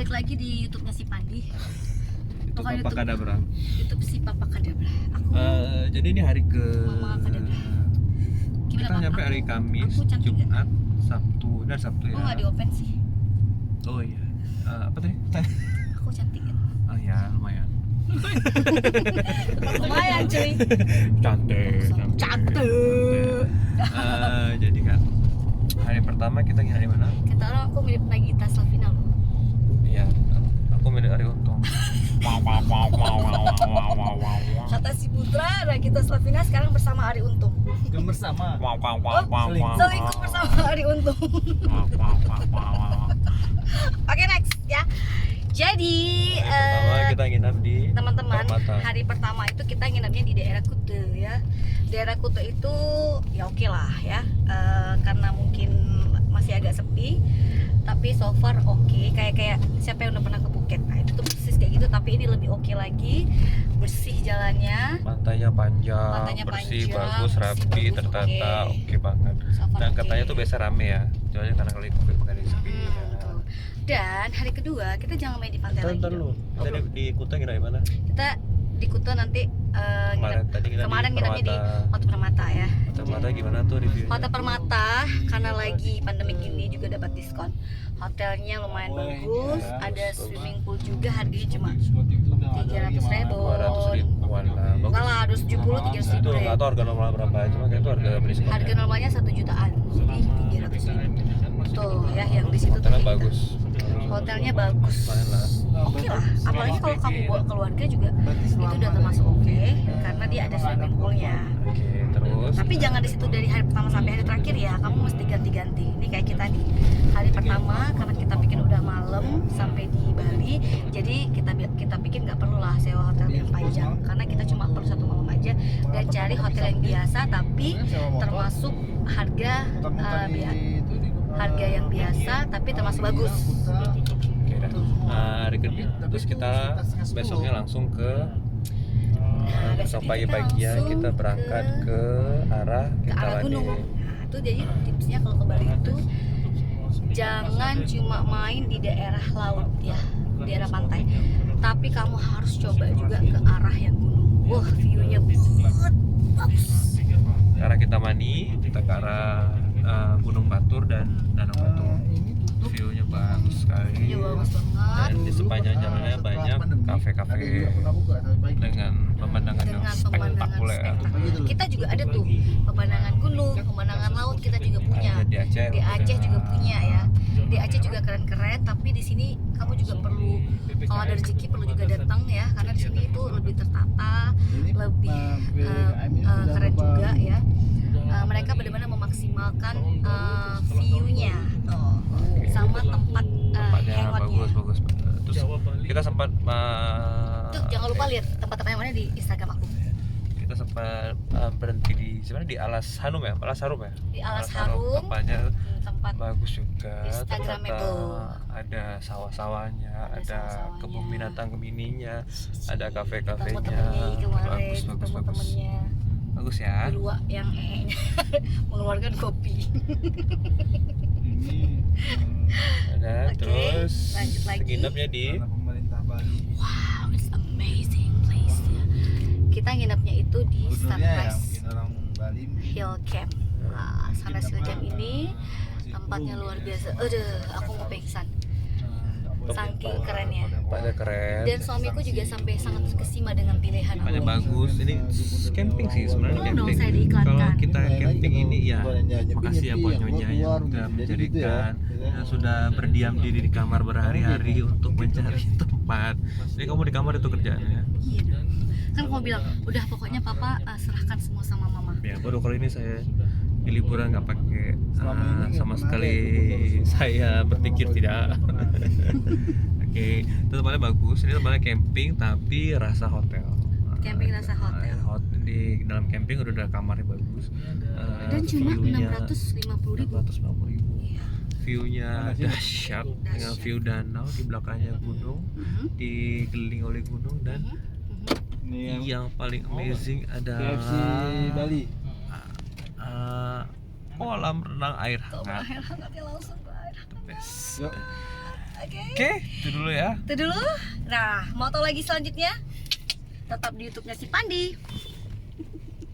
balik lagi di YouTube-nya si Pandi. Itu Pokoknya Papa Kadabra. YouTube si Papa Kadabra. Aku Jadi ini hari ke Mama Kadabra. kita nyampe hari Kamis, aku cantik Jumat, Sabtu dan Sabtu ya. Oh nggak di open sih. Oh iya. Apa tadi? Aku cantik kan. Oh ya, lumayan. Lumayan cuy. Cantik. Jadi kan hari pertama kita nginep di mana? Kata orang aku mirip Nagita Slavina loh. Iya, aku mirip Ari Untung. Kata si Putra, Nagita Slavina sekarang bersama Ari Untung. Yang bersama. Selingkuh bersama Ari Untung. Oke next ya. Jadi Pertama kita nginep di teman-teman, Permata. hari pertama itu kita nginepnya di daerah Kute ya. Daerah Kute itu ya oke lah ya, karena mungkin masih agak sepi, tapi so far oke. Kayak siapa yang udah pernah ke Phuket, nah itu tuh persis kayak gitu, tapi ini lebih oke lagi, bersih jalannya. Pantainya panjang, bersih, bagus, rapi, bagus, tertata, oke. oke banget. So far Dan oke. katanya tuh biasa rame ya, soalnya karena kali Covid bukan di sepi. Betul. Dan hari kedua kita jangan main di pantai lagi. Ntar lu, dong. tadi di Kuta nginep di mana? Kita di Kuta nanti kemarin nginepnya di Hotel Permata ya. Hotel Permata gimana tuh reviewnya? Hotel Permata karena lagi pandemik ini juga dapat diskon. Hotelnya lumayan bagus, ada swimming pool juga, harganya cuma 300.000. 200 ribuan lah. Enggak lah, 270 300 Itu ribu. nggak tahu harga normal berapa, cuma kayak itu harga beli sekolah. Harga normalnya 1 jutaan, jadi 300.000. Tuh ya, yang di situ tuh Hotelnya kita. bagus. Hotelnya bagus. Lumayan lah. Oke lah, apalagi kalau kamu bawa keluarga juga itu udah termasuk oke, karena dia ada swimming poolnya. Oke, terus Tapi jangan di situ dari hari pertama sampai hari terakhir ya, kamu mesti ganti-ganti. Ini kayak kita nih, hari pertama karena kita pikir udah malam sampai di Bali, jadi kita pikir nggak perlu lah sewa hotel yang panjang, karena kita cuma perlu 1 malam aja dan cari hotel yang biasa tapi termasuk harga harga yang biasa tapi termasuk bagus. oke dah. Hari kedua, terus kita besoknya langsung ke besok pagi-pagi ya kita berangkat ke arah Ke arah gunung. Nah, itu jadi tipsnya kalau ke Bali itu jangan cuma main di daerah laut ya, daerah pantai. Tapi kamu harus coba juga ke arah yang gunung. Wah, view-nya bagus. Ke arah Kintamani, kita ke arah Gunung Batur dan Danau Batur. View-nya bagus sekali. View-nya bagus banget. Dan di sepanjang jalannya banyak kafe-kafe dengan pemandangan yang Dengan pemandangan spektakuler. spektakuler. Kita juga ada tuh pemandangan gunung, pemandangan laut kita juga punya. Di Aceh, Di Aceh juga punya ya. Di Aceh juga keren-keren, tapi di sini kamu juga perlu, kalau ada rezeki perlu juga datang ya, karena di sini itu lebih tertata, lebih keren juga ya. Mereka benar-benar memaksimalkan view-nya tuh, sama tempat tempatnya hangotnya. bagus. Terus kita sempat Tuh, jangan lupa lihat tempat-tempat yang mana di Instagram aku. kita sempat berhenti di sebenarnya di Alas Harum ya, Di Alas Harum, tempatnya tempat bagus juga. Instagramable. Ternyata ada sawah-sawahnya, ada sawah-sawahnya. kebun binatang mininya, ada ketemu kafe-kafenya. temennya kemarin, Bagus. ketemu temennya Bagus ya. di luar yang mengeluarkan kopi. Ada Oke, terus lanjut lagi. nginepnya di Pemerintah Bali. Wow, it's amazing place ya. Kita nginepnya itu di Gubernurnya ya Sunrise mungkin orang Bali. Hill Camp. Nah, Sunrise Hill Camp ini tempatnya luar biasa. Aduh, aku mau pingsan. Saking kerennya. tempatnya keren. Dan suamiku juga sampai sangat terkesima dengan pilihan Tempatnya aku. bagus. Ini camping sih sebenarnya Belum dong, camping. saya diiklankan. Kalau kita camping ini ya Nyepi-nyepi makasih ya buat nyonya yang keluar, sudah jadi gitu menjadikan ya. yang sudah berdiam diri di kamar berhari-hari untuk mencari tempat. Jadi kamu di kamar itu kerjaannya. Iya dong. Kan kamu bilang, udah pokoknya papa serahkan semua sama mama. Ya baru kali ini saya di liburan nggak pakai sama sekali saya berpikir tidak. Oke, itu tempatnya bagus. Ini tempatnya camping tapi rasa hotel. Camping rasa hotel. Di dalam camping udah ada kamarnya bagus. Dan cuma View-nya 650.000. 650.000. Iya. View-nya dahsyat dengan view danau di belakangnya gunung, dikelilingi oleh gunung dan Ini yang paling amazing KFC adalah Bali. kolam renang air hangat. Air hangatnya langsung ke air. The best. Yuk. Oke, itu dulu ya. Itu dulu. Nah, mau tahu lagi selanjutnya? Tetap di YouTube-nya si Pandi.